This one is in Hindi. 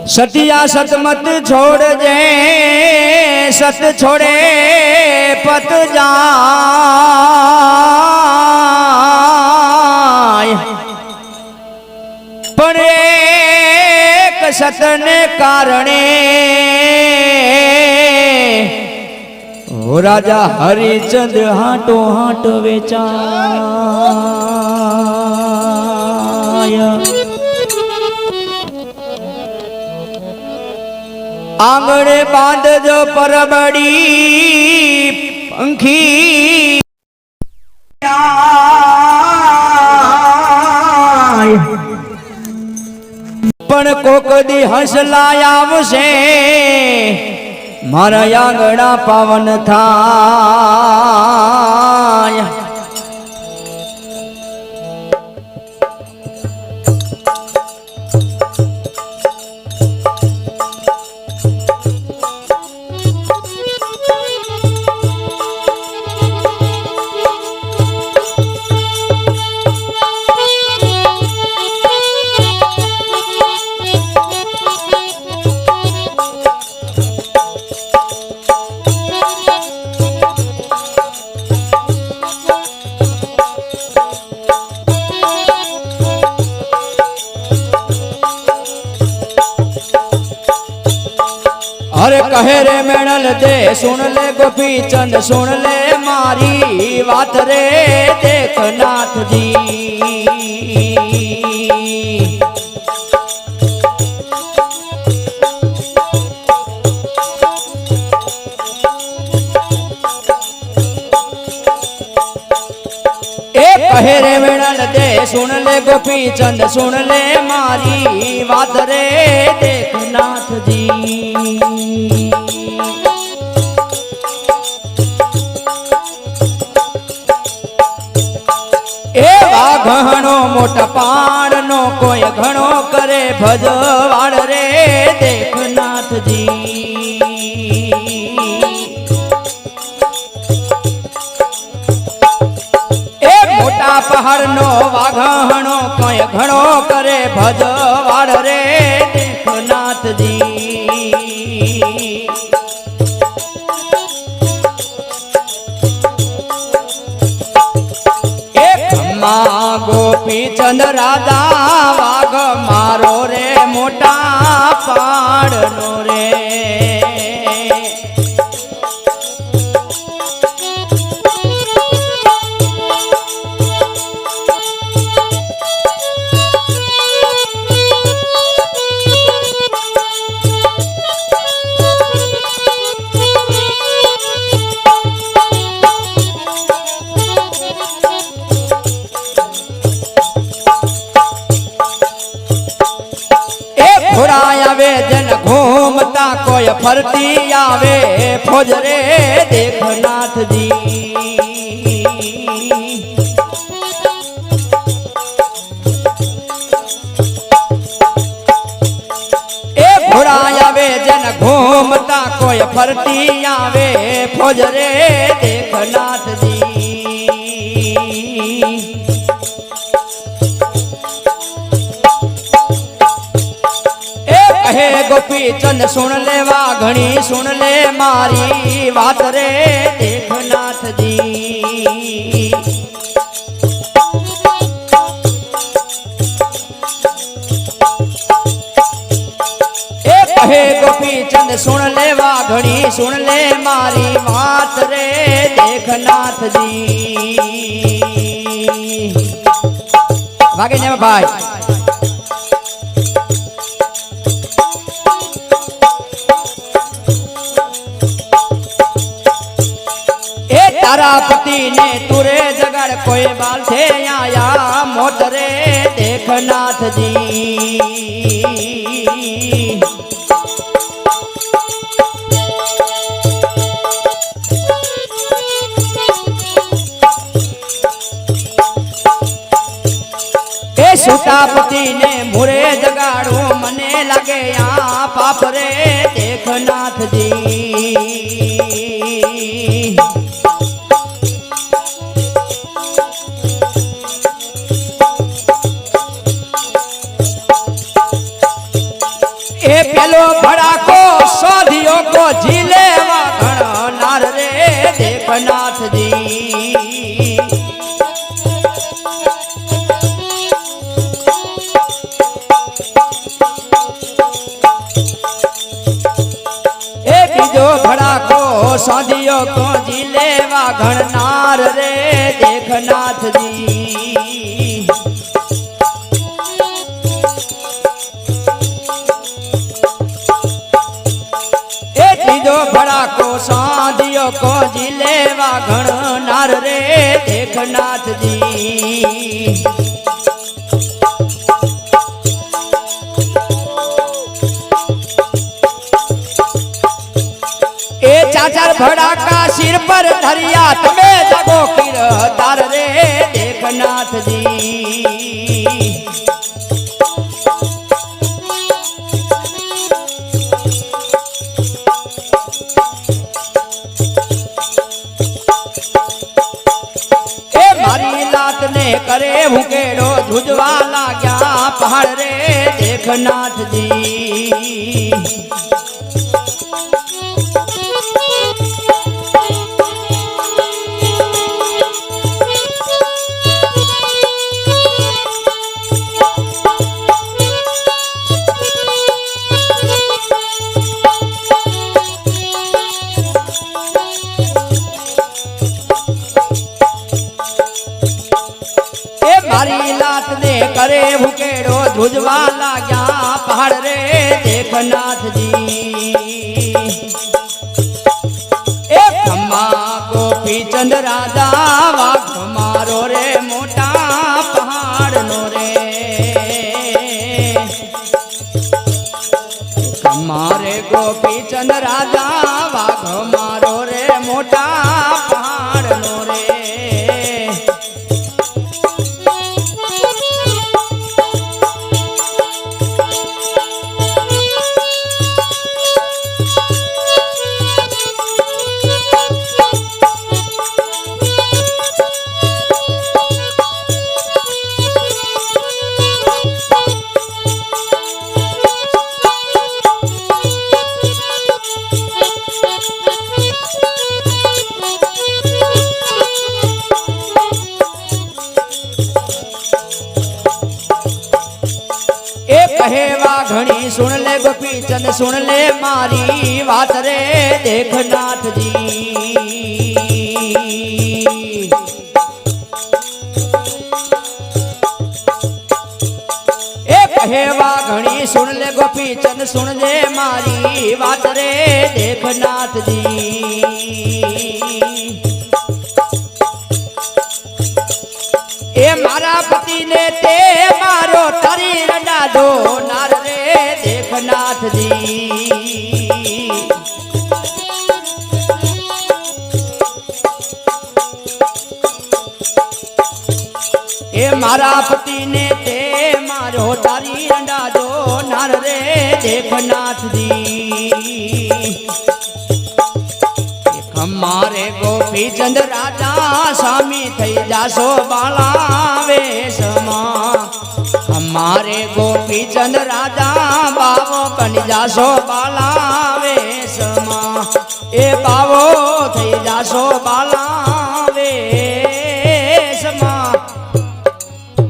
सतिया सतमत छोड़ जे सत छोड़े पत जाय पण एक सतने कारणे ओ राजा हरिचंद हाटो हाट वेचाय आंगणे बांध जो परबड़ी पंखी पण कोक दी हंसलाया आवशे मारा आंगणा पावन थाय अरे कहे रे मेणल दे सुन ले गोपी चंद सुन ले मारी बात रे देख नाथ जी कहे रे मेणल दे सुन ले गोपी चंद सुन ले मारी बात रे देख नाथ जी एवा घणो मोटा पाण नो कोई घणो करे भजवाड़ रे देख नाथ जी पहाड़ नो वाघणो कोई घणो करे भजवाड़ रे देख नाथ जी एक मां गोपी चंद राधा वाघ मारो रे मोटा पहाड़ नो रे आवे जन घूमता कोई फरती आवे फौज रे देख नाथ जी ए घोड़ा आवे जन घूमता कोई फरती आवे फौज रे देख नाथ जी हे गोपी चंद सुन ले वाघणी सुन ले मारी बात रे देख नाथ जी हे गोपी चंद सुन ले वाघणी सुन ले मारी बात रे देख नाथ जी भागे ने भाई तारा पति ने तुरे जगड़ कोई बाल थे आया मोत रे देख नाथ जी ए सुतापति ने मुरे जगाड़ो मने लगे या पाप रे देख नाथ जी पेलो भड़ाको सोधियो को झीले वाघण नार रे देख नाथ जी। बीजो भड़ाको सोधियो को झीले वाघण नार रे देख नाथ जी। बीजो भड़ाको सोधियो को झीले वाघण नार रे देख नाथ जी। चाचर भड़ाका सिर पर धरिया तबे जगो किर तार रे देख नाथ जी। मारी लात ने करे भूकेड़ो धुजवा लाग्या पहाड़ रे देख नाथ जी। मारी लात ने करे भूकेड़ो धुजवा लाग्या पहाड़ रे देख नाथ जी। खम्मा गोपी चंद राजा वाघ मारो रे मोटा पहाड़ नो रे। खम्मा रे गोपी चंद राजा वाघ मारो रे मोटा पहाड़ नो रे। कहे वाघणी सुन ले गोपी चंद सुन ले मारी बात रे देख नाथ जी। कहे वाघणी सुन ले गोपी चंद सुन ले मारी बात रे देख नाथ जी। मारा पति ने ते मारो तारी रंडा दो नार रे देख नाथ जी। मारा पति ने ते मारो तारी रंडा दो नार रे देख नाथ जी। हमारे गोपी चंद राजा स्वामी थई जासो बाला वेशमा। हमारे गोपी चंद राजा बाबो बन जासो बाला वेशमा।